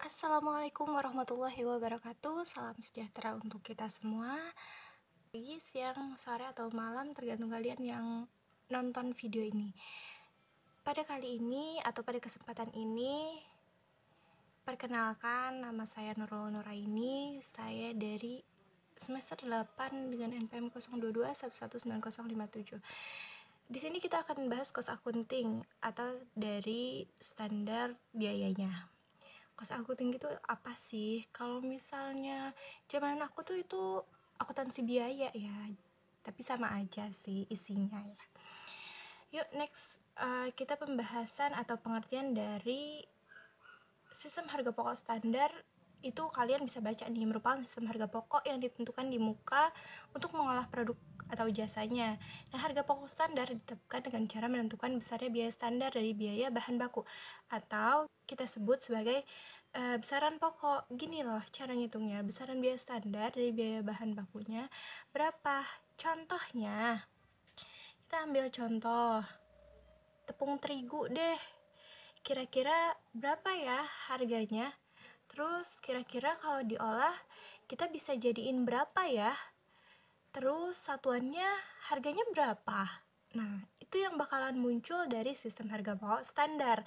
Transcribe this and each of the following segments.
Assalamualaikum warahmatullahi wabarakatuh. Salam sejahtera untuk kita semua. Pagi, siang, sore, atau malam tergantung kalian yang nonton video ini. Pada kali ini atau pada kesempatan ini, perkenalkan, nama saya Nurul Nuraini. Saya dari semester 8 dengan NPM 022119057. Di sini kita akan bahas cost accounting atau dari standar biayanya. Cost accounting itu apa sih? Kalau misalnya zaman aku tuh itu akuntansi biaya ya, tapi sama aja sih isinya ya. Yuk next, kita pembahasan atau pengertian dari sistem harga pokok standar. Itu kalian bisa baca nih, merupakan sistem harga pokok yang ditentukan di muka untuk mengolah produk atau jasanya. Nah, harga pokok standar ditetapkan dengan cara menentukan besarnya biaya standar dari biaya bahan baku, atau kita sebut sebagai besaran pokok. Gini loh cara ngitungnya, besaran biaya standar dari biaya bahan bakunya berapa. Contohnya, kita ambil contoh tepung terigu deh. Kira-kira berapa ya harganya? Terus kira-kira kalau diolah kita bisa jadiin berapa ya? Terus satuannya harganya berapa? Nah, itu yang bakalan muncul dari sistem harga pokok standar.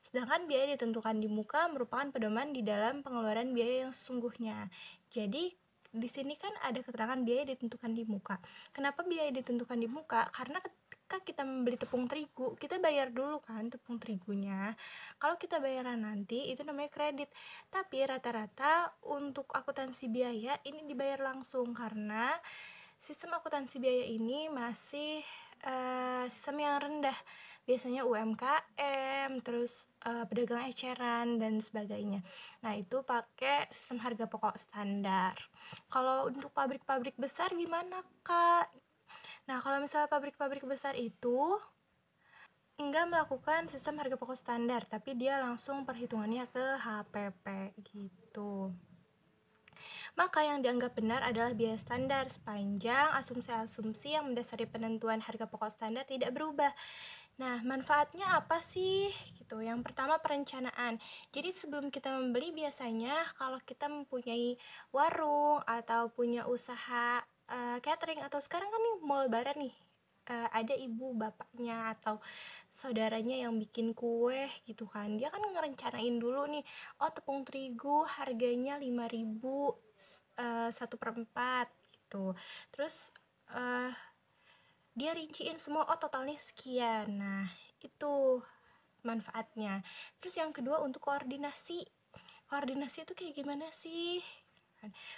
Sedangkan biaya ditentukan di muka merupakan pedoman di dalam pengeluaran biaya yang sesungguhnya. Jadi di sini kan ada keterangan biaya ditentukan di muka. Kenapa biaya ditentukan di muka? Karena ketika kita membeli tepung terigu, kita bayar dulu kan tepung terigunya. Kalau kita bayaran nanti, itu namanya kredit. Tapi rata-rata untuk akuntansi biaya ini dibayar langsung, karena sistem akuntansi biaya ini masih sistem yang rendah. Biasanya UMKM, terus pedagang eceran dan sebagainya. Nah, itu pakai sistem harga pokok standar. Kalau untuk pabrik-pabrik besar gimana, Kak? Nah, kalau misalnya pabrik-pabrik besar itu enggak melakukan sistem harga pokok standar, tapi dia langsung perhitungannya ke HPP gitu. Maka yang dianggap benar adalah biaya standar sepanjang asumsi-asumsi yang mendasari penentuan harga pokok standar tidak berubah. Nah, manfaatnya apa sih? Gitu. Yang pertama, perencanaan. Jadi sebelum kita membeli, biasanya kalau kita mempunyai warung atau punya usaha catering, atau sekarang kan nih mau lebaran nih, ada ibu bapaknya atau saudaranya yang bikin kue gitu kan, dia kan ngerencanain dulu nih, oh tepung terigu harganya 5.000 1/4 gitu. Terus dia rinciin semua, oh totalnya sekian. Nah, itu manfaatnya. Terus yang kedua, untuk koordinasi. Koordinasi itu kayak gimana sih?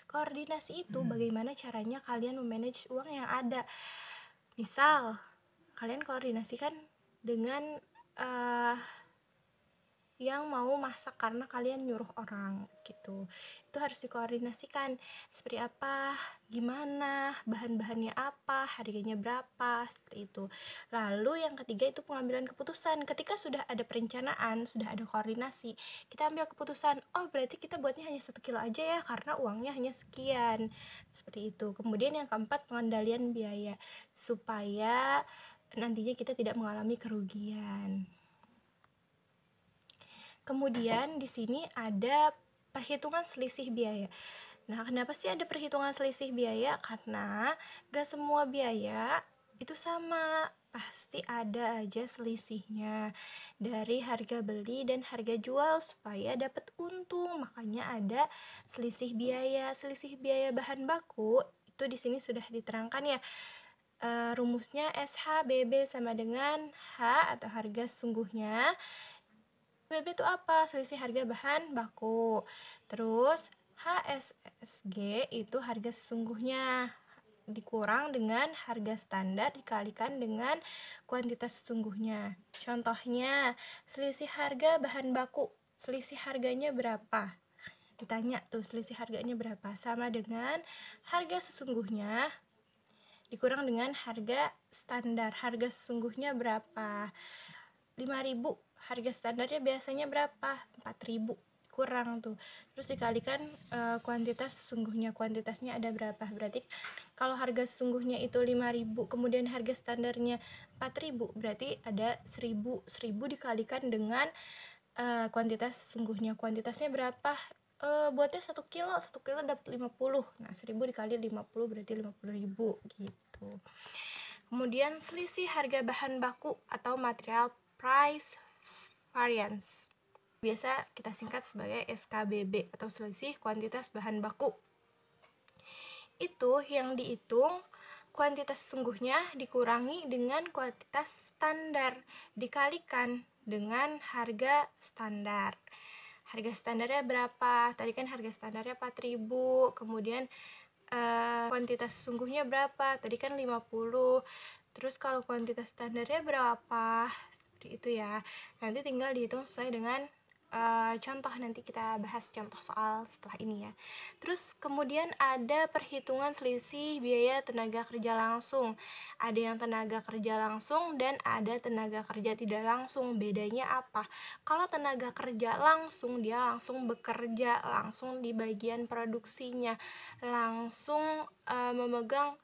Koordinasi itu bagaimana caranya kalian memanage uang yang ada. Misal, kalian koordinasikan dengan yang mau masak karena kalian nyuruh orang gitu. Itu harus dikoordinasikan, seperti apa, gimana, bahan-bahannya apa, harganya berapa, seperti itu. Lalu yang ketiga itu pengambilan keputusan. Ketika sudah ada perencanaan, sudah ada koordinasi, kita ambil keputusan, oh berarti kita buatnya hanya 1 kilo aja ya karena uangnya hanya sekian, seperti itu. Kemudian yang keempat, pengendalian biaya supaya nantinya kita tidak mengalami kerugian. Kemudian di sini ada perhitungan selisih biaya. Nah, kenapa sih ada perhitungan selisih biaya? Karena gak semua biaya itu sama, pasti ada aja selisihnya dari harga beli dan harga jual supaya dapat untung. Makanya ada selisih biaya. Selisih biaya bahan baku itu di sini sudah diterangkan ya. Rumusnya SHBB sama dengan H atau harga sesungguhnya. BB itu apa? Selisih harga bahan baku. Terus HSSG itu harga sesungguhnya dikurang dengan harga standar dikalikan dengan kuantitas sesungguhnya. Contohnya, selisih harga bahan baku, selisih harganya berapa? Ditanya tuh selisih harganya berapa? Sama dengan harga sesungguhnya dikurang dengan harga standar. Harga sesungguhnya berapa? 5.000, harga standarnya biasanya berapa? 4.000, kurang tuh. Terus dikalikan kuantitas sesungguhnya, kuantitasnya ada berapa? Berarti kalau harga sesungguhnya itu 5.000, kemudian harga standarnya 4.000, berarti ada 1.000 dikalikan dengan kuantitas sesungguhnya. Kuantitasnya berapa? Buatnya 1 kilo dapat 50. Nah, 1000 dikali 50 berarti 50.000 gitu. Kemudian selisih harga bahan baku atau material price variance. Biasa kita singkat sebagai SKBB atau selisih kuantitas bahan baku. Itu yang dihitung kuantitas sesungguhnya dikurangi dengan kuantitas standar dikalikan dengan harga standar. Harga standarnya berapa? Tadi kan harga standarnya 4.000, kemudian kuantitas sesungguhnya berapa? Tadi kan 50. Terus kalau kuantitas standarnya berapa? Seperti itu ya. Nanti tinggal dihitung sesuai dengan contoh, nanti kita bahas contoh soal setelah ini ya. Terus kemudian ada perhitungan selisih biaya tenaga kerja langsung. Ada yang tenaga kerja langsung dan ada tenaga kerja tidak langsung. Bedanya apa? Kalau tenaga kerja langsung, dia langsung bekerja, langsung di bagian produksinya, langsung memegang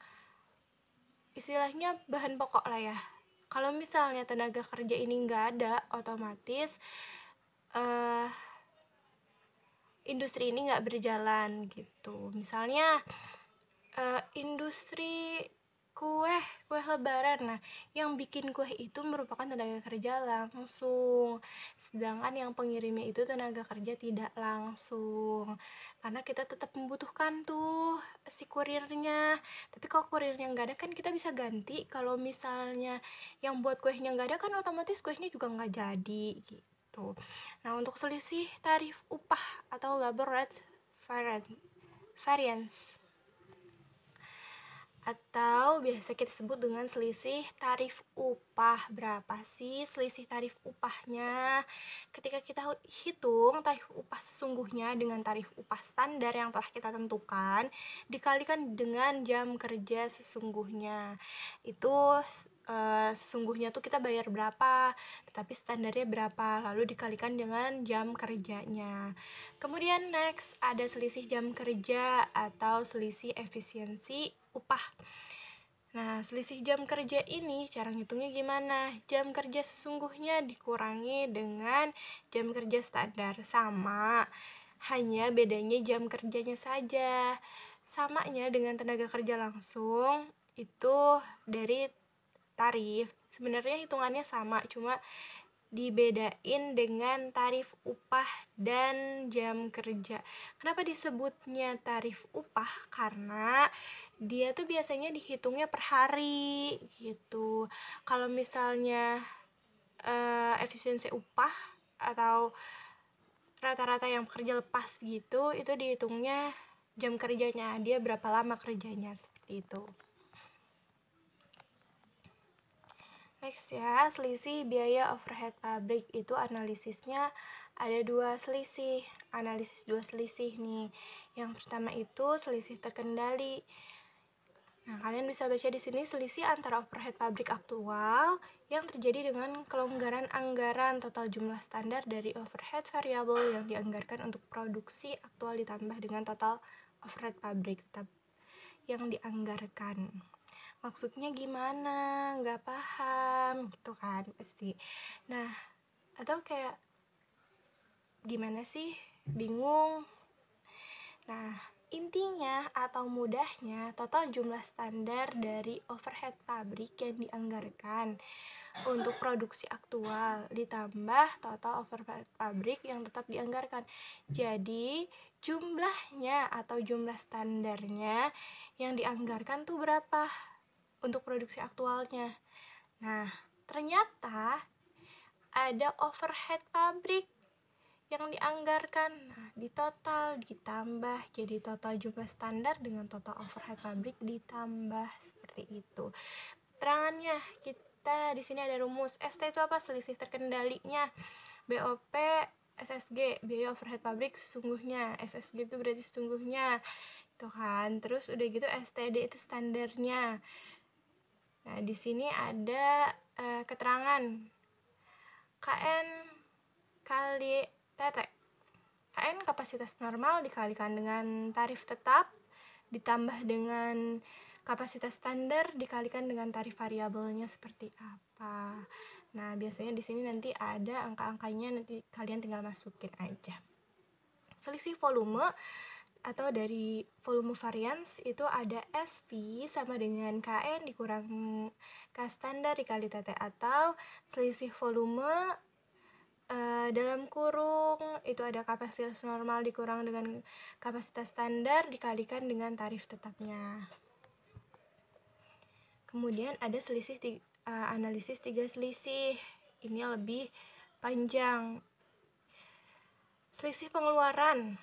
istilahnya bahan pokok lah ya. Kalau misalnya tenaga kerja ini nggak ada, otomatis industri ini nggak berjalan gitu. Misalnya industri kue lebaran, nah yang bikin kue itu merupakan tenaga kerja langsung, sedangkan yang pengirimnya itu tenaga kerja tidak langsung, karena kita tetap membutuhkan tuh si kurirnya. Tapi kalau kurirnya nggak ada kan kita bisa ganti. Kalau misalnya yang buat kuenya nggak ada kan otomatis kuenya juga nggak jadi gitu. Nah, untuk selisih tarif upah atau labor rate variance atau biasa kita sebut dengan selisih tarif upah. Berapa sih selisih tarif upahnya? Ketika kita hitung tarif upah sesungguhnya dengan tarif upah standar yang telah kita tentukan, dikalikan dengan jam kerja sesungguhnya. Itu sesungguhnya tuh kita bayar berapa, tetapi standarnya berapa, lalu dikalikan dengan jam kerjanya. Kemudian next ada selisih jam kerja atau selisih efisiensi upah. Nah, selisih jam kerja ini cara ngitungnya gimana? Jam kerja sesungguhnya dikurangi dengan jam kerja standar, sama, hanya bedanya jam kerjanya saja. Samanya dengan tenaga kerja langsung itu dari tarif. Sebenarnya hitungannya sama, cuma dibedain dengan tarif upah dan jam kerja. Kenapa disebutnya tarif upah? Karena dia tuh biasanya dihitungnya per hari gitu. Kalau misalnya efisiensi upah atau rata-rata yang pekerja lepas gitu, itu dihitungnya jam kerjanya, dia berapa lama kerjanya, seperti itu. Next ya, selisih biaya overhead pabrik. Itu analisisnya ada analisis dua selisih nih. Yang pertama itu selisih terkendali. Nah, kalian bisa baca di sini selisih antara overhead pabrik aktual yang terjadi dengan kelonggaran anggaran total jumlah standar dari overhead variabel yang dianggarkan untuk produksi aktual ditambah dengan total overhead pabrik tetap yang dianggarkan. Maksudnya gimana? Nggak paham gitu kan pasti. Nah, atau kayak gimana sih? Bingung. Nah, intinya atau mudahnya total jumlah standar dari overhead pabrik yang dianggarkan untuk produksi aktual ditambah total overhead pabrik yang tetap dianggarkan. Jadi jumlahnya atau jumlah standarnya yang dianggarkan tuh berapa untuk produksi aktualnya. Nah, ternyata ada overhead pabrik yang dianggarkan. Nah, di total ditambah jadi total jumlah standar dengan total overhead pabrik ditambah, seperti itu. Terangannya kita di sini ada rumus. ST itu apa? Selisih terkendalinya. BOP SSG, biaya overhead pabrik sesungguhnya. SSG itu berarti sesungguhnya. Itu kan. Terus udah gitu STD itu standarnya. Nah, di sini ada keterangan KN kali TT. KN kapasitas normal dikalikan dengan tarif tetap ditambah dengan kapasitas standar dikalikan dengan tarif variabelnya seperti apa. Nah, biasanya di sini nanti ada angka-angkanya, nanti kalian tinggal masukin aja. Selisih volume atau dari volume variance itu ada SV sama dengan KN dikurang K standar dikali TT, atau selisih volume dalam kurung itu ada kapasitas normal dikurang dengan kapasitas standar dikalikan dengan tarif tetapnya. Kemudian ada analisis 3 selisih. Ini lebih panjang. Selisih pengeluaran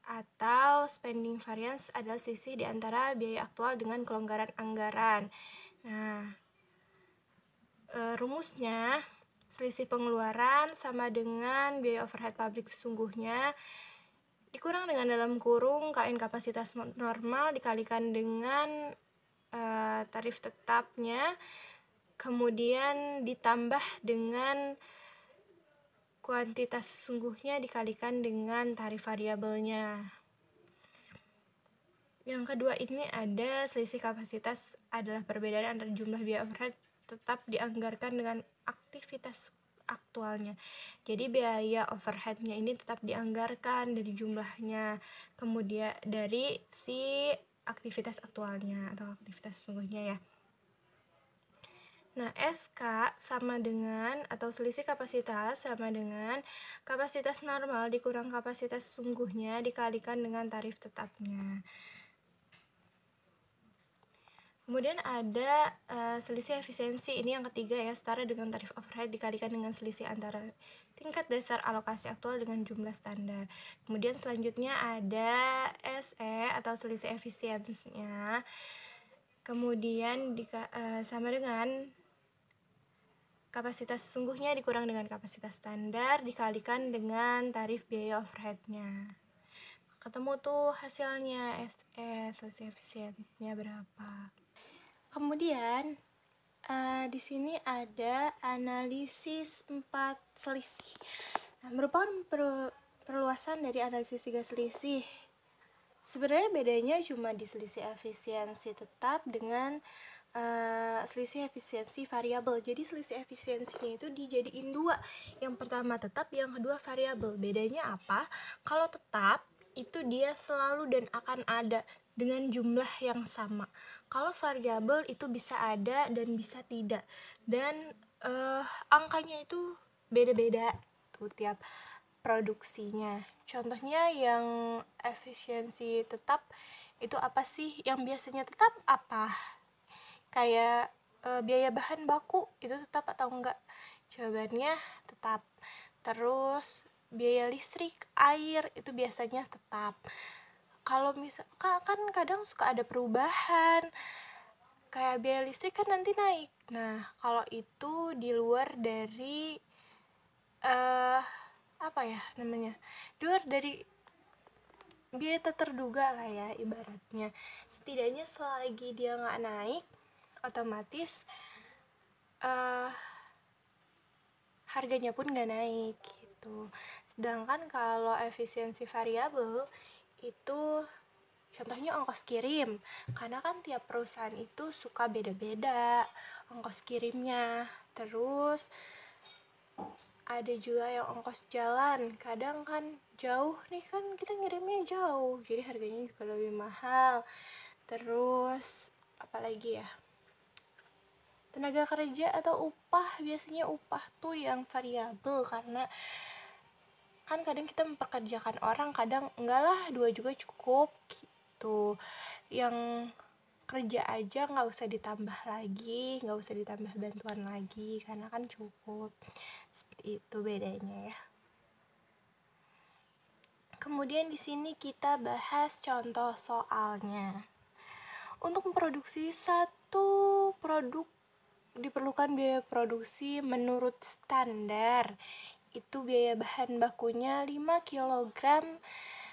atau spending variance adalah selisih di antara biaya aktual dengan kelonggaran anggaran. Nah, rumusnya selisih pengeluaran sama dengan biaya overhead pabrik sesungguhnya dikurang dengan dalam kurung KN kapasitas normal dikalikan dengan tarif tetapnya, kemudian ditambah dengan kuantitas sesungguhnya dikalikan dengan tarif variabelnya. Yang kedua ini ada selisih kapasitas adalah perbedaan antara jumlah biaya overhead tetap dianggarkan dengan aktivitas aktualnya. Jadi biaya overheadnya ini tetap dianggarkan dari jumlahnya, kemudian dari si aktivitas aktualnya atau aktivitas sesungguhnya ya. Nah, SK sama dengan atau selisih kapasitas sama dengan kapasitas normal dikurang kapasitas sesungguhnya dikalikan dengan tarif tetapnya. Kemudian ada selisih efisiensi, ini yang ketiga ya, setara dengan tarif overhead dikalikan dengan selisih antara tingkat dasar alokasi aktual dengan jumlah standar. Kemudian selanjutnya ada SE atau selisih efisiensinya, kemudian sama dengan kapasitas sesungguhnya dikurang dengan kapasitas standar dikalikan dengan tarif biaya overheadnya. Ketemu tuh hasilnya SE, selisih efisiensinya berapa. Kemudian di sini ada analisis 4 selisih. Nah, merupakan perluasan dari analisis 3 selisih. Sebenarnya bedanya cuma di selisih efisiensi tetap dengan selisih efisiensi variabel. Jadi selisih efisiensinya itu dijadiin dua. Yang pertama tetap, yang kedua variabel. Bedanya apa? Kalau tetap itu dia selalu dan akan ada dengan jumlah yang sama. Kalau variabel itu bisa ada dan bisa tidak. Dan angkanya itu beda-beda tuh tiap produksinya. Contohnya yang efisiensi tetap itu apa sih? Yang biasanya tetap apa? Kayak biaya bahan baku itu tetap atau enggak? Jawabannya tetap. Terus biaya listrik, air itu biasanya tetap. Kalau kan kadang suka ada perubahan, kayak biaya listrik kan nanti naik. Nah, kalau itu di luar dari di luar dari biaya tak terduga lah ya ibaratnya. Setidaknya selagi dia nggak naik, otomatis harganya pun nggak naik gitu. Sedangkan kalau efisiensi variabel itu contohnya ongkos kirim, karena kan tiap perusahaan itu suka beda-beda ongkos kirimnya. Terus ada juga yang ongkos jalan, kadang kan jauh nih, kan kita ngirimnya jauh, jadi harganya juga lebih mahal. Terus apalagi ya, tenaga kerja atau upah, biasanya upah tuh yang variabel, karena kan kadang kita mempekerjakan orang, kadang enggak lah, 2 juga cukup gitu. Yang kerja aja nggak usah ditambah lagi, nggak usah ditambah bantuan lagi, karena kan cukup. Seperti itu bedanya ya. Kemudian di sini kita bahas contoh soalnya. Untuk memproduksi satu produk diperlukan biaya produksi menurut standar. Itu biaya bahan bakunya 5 kg,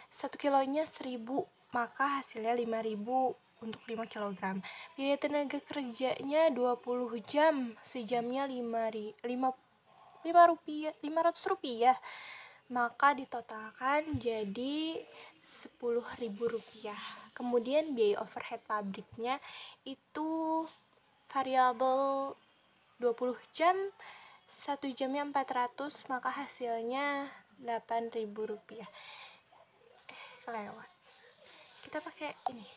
1 kilonya 1.000, maka hasilnya 5.000 untuk 5 kg. Biaya tenaga kerjanya 20 jam, sejamnya 500 rupiah, maka ditotalkan jadi 10.000 rupiah. Kemudian biaya overhead pabriknya itu variabel 20 jam 1 jamnya 400, maka hasilnya Rp8.000. Kelewat. Kita pakai ini.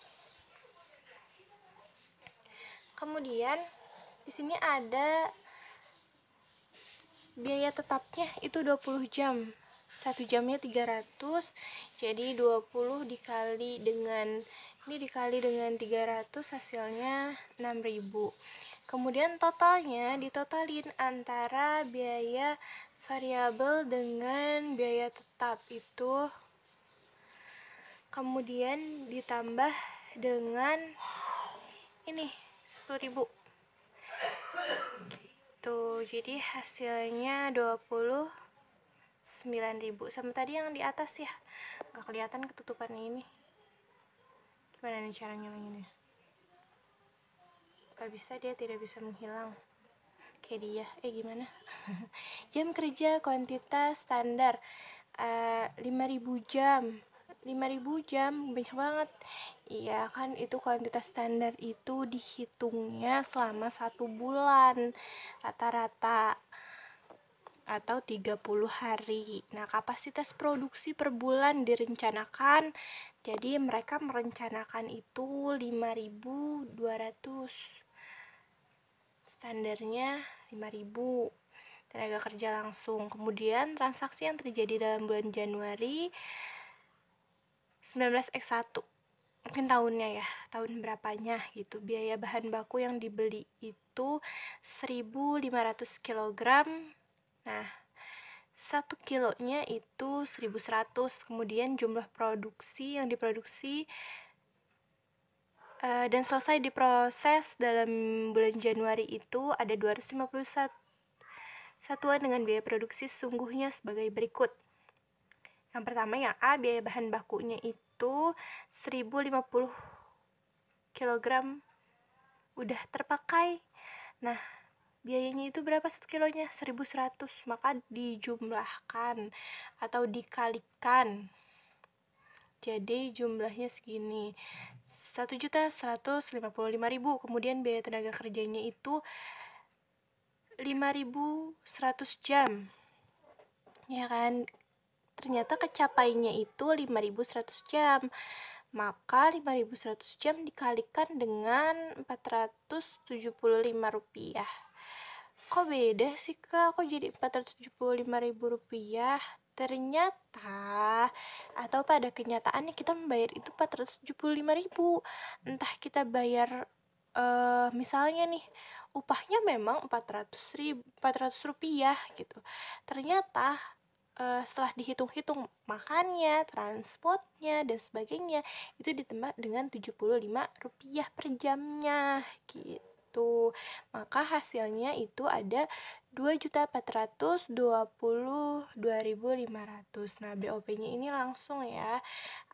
Kemudian di sini ada biaya tetapnya itu 20 jam. 1 jamnya 300, jadi 20 dikali dengan 300 hasilnya 6.000. Kemudian totalnya ditotalin antara biaya variabel dengan biaya tetap itu, kemudian ditambah dengan ini 10.000. Tuh, jadi hasilnya 29.000. Sama tadi yang di atas ya, nggak kelihatan ketutupannya ini. Gimana nih cara ngilanginnya? Gak bisa, dia tidak bisa menghilang kayak dia. Gimana? Jam kerja kuantitas standar 5.000 jam. 5.000 jam banyak banget. Iya kan, itu kuantitas standar itu dihitungnya selama 1 bulan rata-rata atau 30 hari. Nah, kapasitas produksi per bulan direncanakan, jadi mereka merencanakan itu 5.200. Standarnya 5.000 tenaga kerja langsung. Kemudian transaksi yang terjadi dalam bulan Januari 19X1, mungkin tahunnya ya, tahun berapanya gitu. Biaya bahan baku yang dibeli itu 1.500 kg. Nah, 1 kilonya itu 1.100. Kemudian jumlah produksi yang diproduksi dan selesai diproses dalam bulan Januari itu ada 251 satuan dengan biaya produksi sesungguhnya sebagai berikut. Yang pertama yang A, biaya bahan bakunya itu 1.050 kg udah terpakai. Nah, biayanya itu berapa 1 kilonya? 1.100, maka dijumlahkan atau dikalikan. Jadi jumlahnya segini, 1.155.000. Kemudian biaya tenaga kerjanya itu 5.100 jam. Ya kan? Ternyata kecapainya itu 5.100 jam. Maka 5.100 jam dikalikan dengan Rp475. Kok beda sih Kak? Kok jadi Rp475.000? Ternyata, atau pada kenyataannya kita membayar itu 475.000. Entah kita bayar misalnya nih upahnya memang 400 rupiah gitu. Ternyata setelah dihitung-hitung makannya, transportnya, dan sebagainya, itu ditambah dengan Rp75 per jamnya gitu. Maka hasilnya itu ada 2.422.500. Nah, BOP-nya ini langsung ya.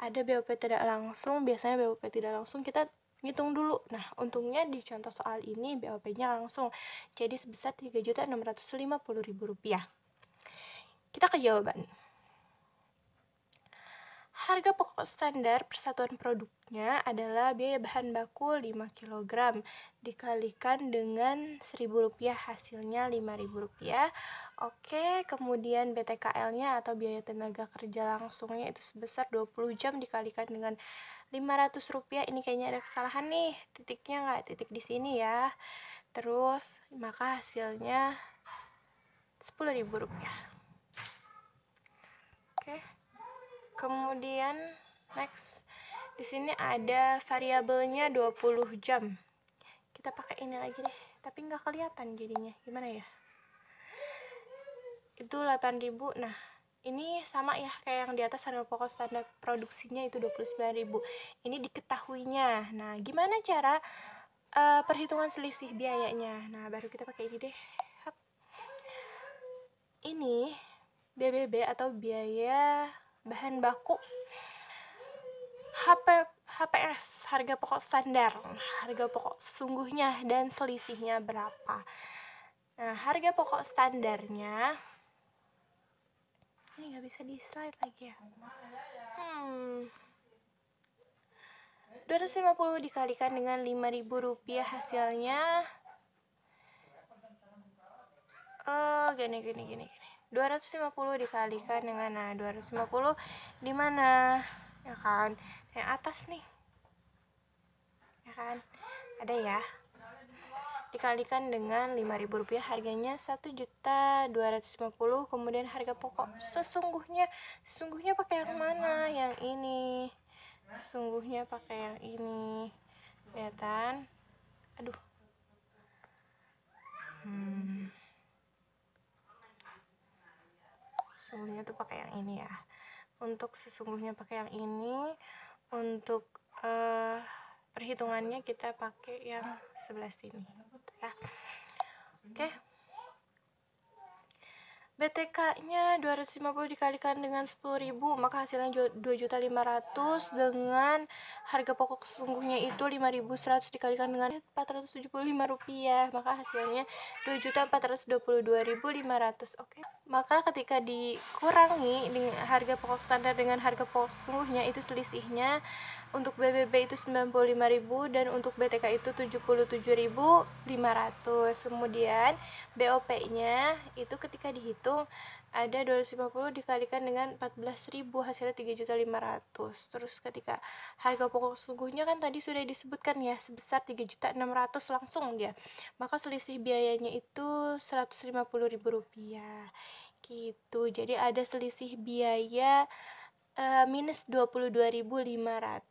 Ada BOP tidak langsung, biasanya BOP tidak langsung kita ngitung dulu. Nah, untungnya di contoh soal ini BOP-nya langsung. Jadi sebesar Rp3.650.000. Kita ke jawaban. Harga pokok standar persatuan produknya adalah biaya bahan baku 5 kg dikalikan dengan Rp1.000, hasilnya Rp5.000. Oke, kemudian BTKL-nya atau biaya tenaga kerja langsungnya itu sebesar 20 jam dikalikan dengan Rp500. Ini kayaknya ada kesalahan nih, titiknya nggak titik di sini ya. Terus maka hasilnya Rp10.000. Oke. Kemudian next, di sini ada variabelnya 20 jam. Kita pakai ini lagi deh, tapi nggak kelihatan jadinya. Gimana ya? Itu 8.000. Nah, ini sama ya kayak yang di atas, harga pokok standar produksinya itu 29.000. Ini diketahuinya. Nah, gimana cara perhitungan selisih biayanya? Nah, baru kita pakai ini deh. Ini BBB atau biaya bahan baku HPS, harga pokok standar, harga pokok sesungguhnya dan selisihnya berapa. Nah, harga pokok standarnya ini nggak bisa di slide lagi ya. 250 dikalikan dengan Rp5.000, hasilnya Gini. 250 dikalikan dengan, nah 250 di mana? Ya kan? Yang atas nih. Ya kan? Ada ya. Dikalikan dengan Rp5.000, harganya 1.250.000. Kemudian harga pokok sesungguhnya pakai yang mana? Yang ini. Sesungguhnya pakai yang ini. Kelihatan? Aduh. Sesungguhnya tuh pakai yang ini ya. Untuk sesungguhnya pakai yang ini. Untuk perhitungannya kita pakai yang sebelah sini ya. Oke. BTK-nya 250 dikalikan dengan 10.000, maka hasilnya 2.500.000 dengan harga pokok sesungguhnya itu 5.100 dikalikan dengan Rp475, maka hasilnya 2.422.500. Oke. Maka ketika dikurangi dengan harga pokok standar dengan harga pokok sesungguhnya itu selisihnya untuk BBB itu 95.000 dan untuk BTK itu 77.500. Kemudian BOP-nya itu ketika dihitung ada 250 dikalikan dengan 14.000, hasilnya 3.500. Terus ketika harga pokok sesungguhnya kan tadi sudah disebutkan ya sebesar 3.600 langsung dia. Maka selisih biayanya itu Rp150.000 gitu. Jadi ada selisih biaya minus 22.500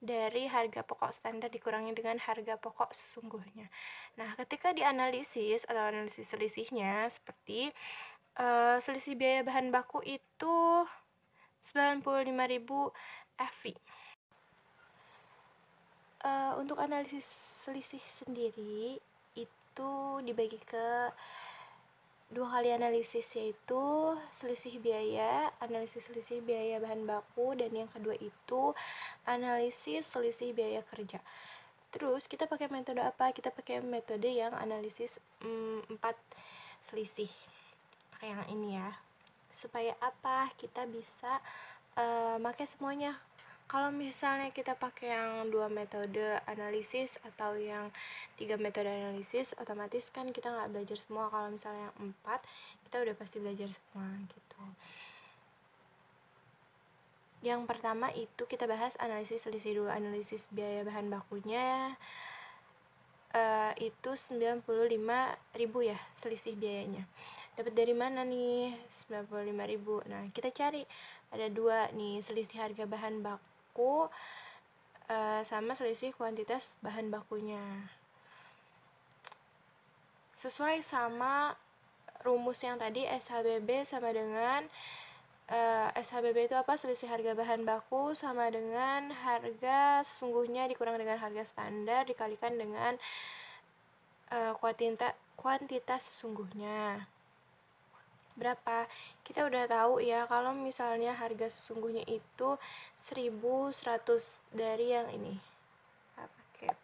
dari harga pokok standar dikurangi dengan harga pokok sesungguhnya. Nah, ketika dianalisis atau analisis selisihnya seperti selisih biaya bahan baku itu 95.000 FI. Untuk analisis selisih sendiri itu dibagi ke dua kali analisis, yaitu analisis selisih biaya bahan baku, dan yang kedua itu analisis selisih biaya kerja. Terus kita pakai metode apa? Kita pakai metode yang analisis 4 selisih. Pakai yang ini ya. Supaya apa? Kita bisa pakai semuanya. Kalau misalnya kita pakai yang 2 metode analisis atau yang 3 metode analisis, otomatis kan kita nggak belajar semua. Kalau misalnya yang 4, kita udah pasti belajar semua gitu. Yang pertama itu kita bahas analisis selisih dulu. Analisis biaya bahan bakunya itu 95.000 ya selisih biayanya. Dapat dari mana nih 95.000? Nah, kita cari ada 2 nih, selisih harga bahan baku sama selisih kuantitas bahan bakunya. Sesuai sama rumus yang tadi, SHBB sama dengan SHBB itu apa? Selisih harga bahan baku sama dengan harga sesungguhnya dikurang dengan harga standar dikalikan dengan kuantitas sesungguhnya. Berapa? Kita udah tahu ya kalau misalnya harga sesungguhnya itu 1.100 dari yang ini. Pakai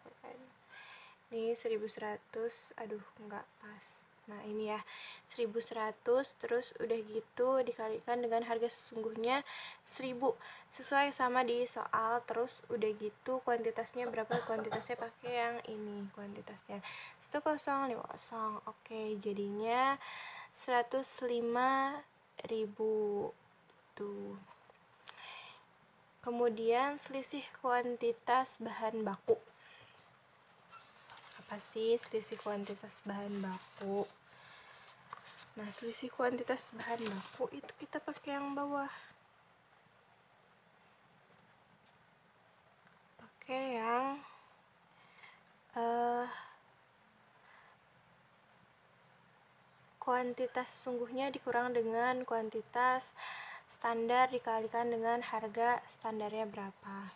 ini 1.100. Aduh, nggak pas. Nah, ini ya 1.100, terus udah gitu dikalikan dengan harga sesungguhnya 1.000 sesuai sama di soal. Terus udah gitu kuantitasnya berapa? Kuantitasnya pakai yang ini kuantitasnya 1050. Oke, jadinya 105.000 tuh. Kemudian selisih kuantitas bahan baku. Apa sih selisih kuantitas bahan baku? Nah, selisih kuantitas bahan baku itu kita pakai yang bawah. Pakai yang kuantitas sungguhnya dikurang dengan kuantitas standar dikalikan dengan harga standarnya berapa.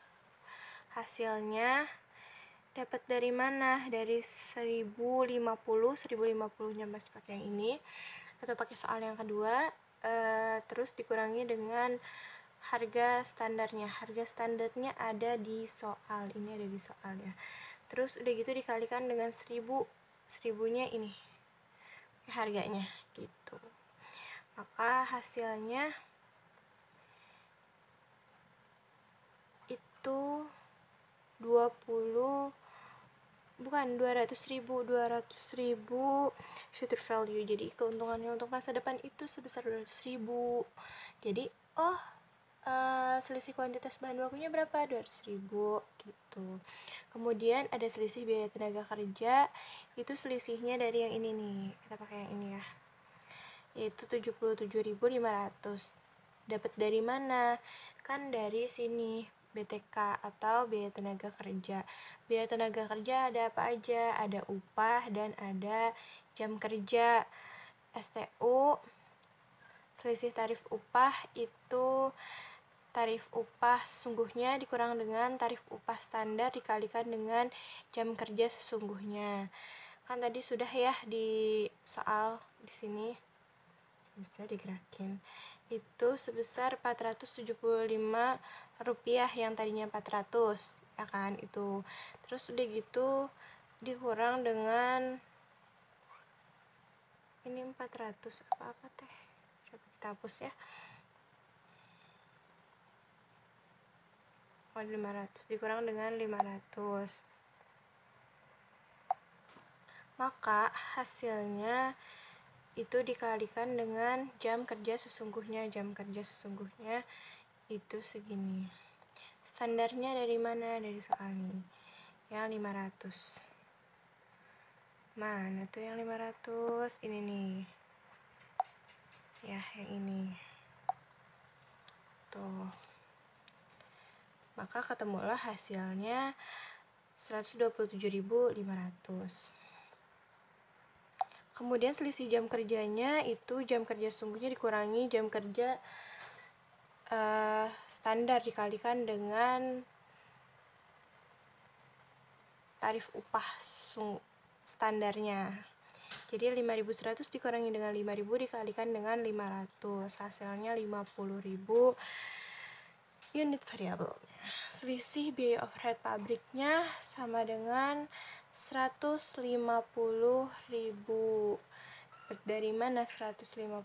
Hasilnya dapat dari mana? Dari 1050 nya masih pakai yang ini atau pakai soal yang kedua, terus dikurangi dengan harga standarnya. Harga standarnya ada di soal, ini ada di soal ya. Terus udah gitu dikalikan dengan 1000-nya ini harganya gitu. Maka hasilnya itu 20 bukan 200.000 future value. Jadi keuntungannya untuk masa depan itu sebesar 200.000. Jadi selisih kuantitas bahan bakunya berapa? 200.000 gitu. Kemudian ada selisih biaya tenaga kerja, itu selisihnya dari yang ini nih, kita pakai yang ini ya, yaitu 77.500. Dapat dari mana? Kan dari sini, BTK atau biaya tenaga kerja. Biaya tenaga kerja ada apa aja? Ada upah dan ada jam kerja. STU, selisih tarif upah itu tarif upah sesungguhnya dikurang dengan tarif upah standar dikalikan dengan jam kerja sesungguhnya. Kan tadi sudah ya di soal di sini, bisa digerakin. Itu sebesar 475 rupiah yang tadinya 400, ya kan itu. Terus udah gitu dikurang dengan ini 400 apa teh? Coba kita hapus ya. 500 dikurang dengan 500. Maka hasilnya itu dikalikan dengan jam kerja sesungguhnya. Jam kerja sesungguhnya itu segini. Standarnya dari mana? Dari soal ini. Yang 500. Mana tuh yang 500? Ini nih. Ya, yang ini. Tuh. Maka ketemulah hasilnya 127.500. Kemudian selisih jam kerjanya itu jam kerja sesungguhnya dikurangi jam kerja standar dikalikan dengan tarif upah standarnya. Jadi 5.100 dikurangi dengan 5.000 dikalikan dengan 500. Hasilnya 50.000 unit variabel. Selisih biaya overhead pabriknya sama dengan 150.000. Dari mana 150.000?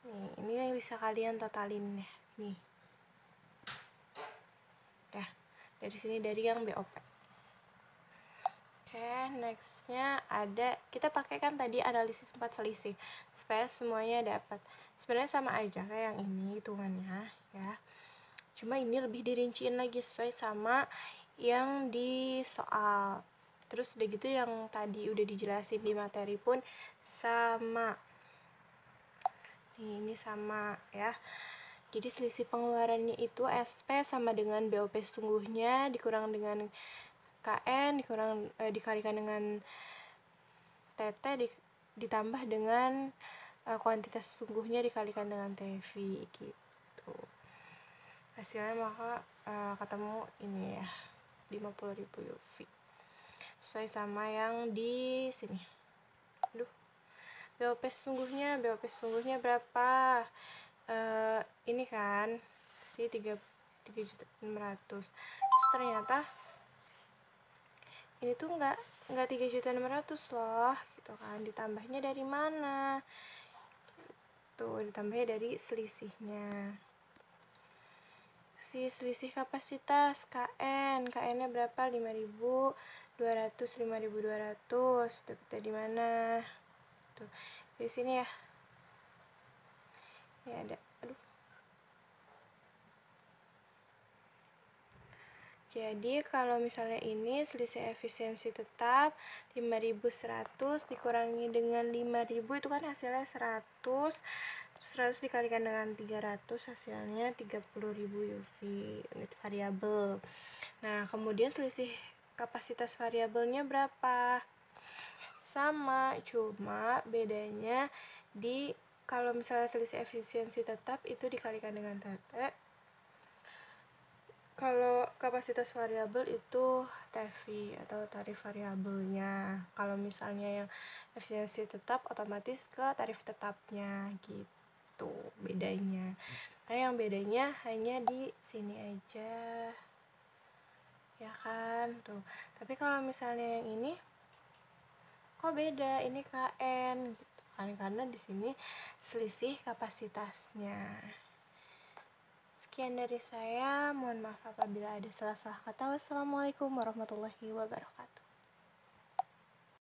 Nih, ini yang bisa kalian totalin ya. Nih. Dah, dari sini dari yang BOP. Oke, nextnya ada, kita pakai kan tadi analisis 4 selisih supaya semuanya dapat. Sebenarnya sama aja kayak yang ini hitungannya ya. Cuma ini lebih dirinciin lagi sesuai sama yang di soal. Terus udah gitu yang tadi udah dijelasin di materi pun sama. Nih, ini sama ya. Jadi selisih pengeluarannya itu SP sama dengan BOP sesungguhnya dikurang dengan KN dikalikan dengan TT ditambah dengan kuantitas sesungguhnya dikalikan dengan TV gitu. Hasilnya maka ketemu ini ya 50.000 UV. Sesuai sama yang di sini. Aduh. BOP sesungguhnya berapa? Ini kan si 3.600. Terus ternyata ini tuh enggak 3.600.000 loh gitu kan. Ditambahnya dari mana? Tuh, ditambahnya dari selisihnya. Si selisih kapasitas KN-nya berapa? 5.200, 5.200. Dapat dari mana? Tuh, di sini ya. Ini ada. Aduh. Jadi kalau misalnya ini selisih efisiensi tetap 5.100 dikurangi dengan 5.000 itu kan hasilnya 100. 100 dikalikan dengan 300 hasilnya 30.000 UV unit variabel. Nah, kemudian selisih kapasitas variabelnya berapa? Sama, cuma bedanya di kalau misalnya selisih efisiensi tetap itu dikalikan dengan TT. Kalau kapasitas variabel itu TV atau tarif variabelnya. Kalau misalnya yang efisiensi tetap otomatis ke tarif tetapnya gitu bedanya. Nah, yang bedanya hanya di sini aja. Ya kan? Tuh. Tapi kalau misalnya yang ini kok beda? Ini KN gitu kan karena di sini selisih kapasitasnya. Sekian dari saya, mohon maaf apabila ada salah-salah kata. Wassalamualaikum warahmatullahi wabarakatuh.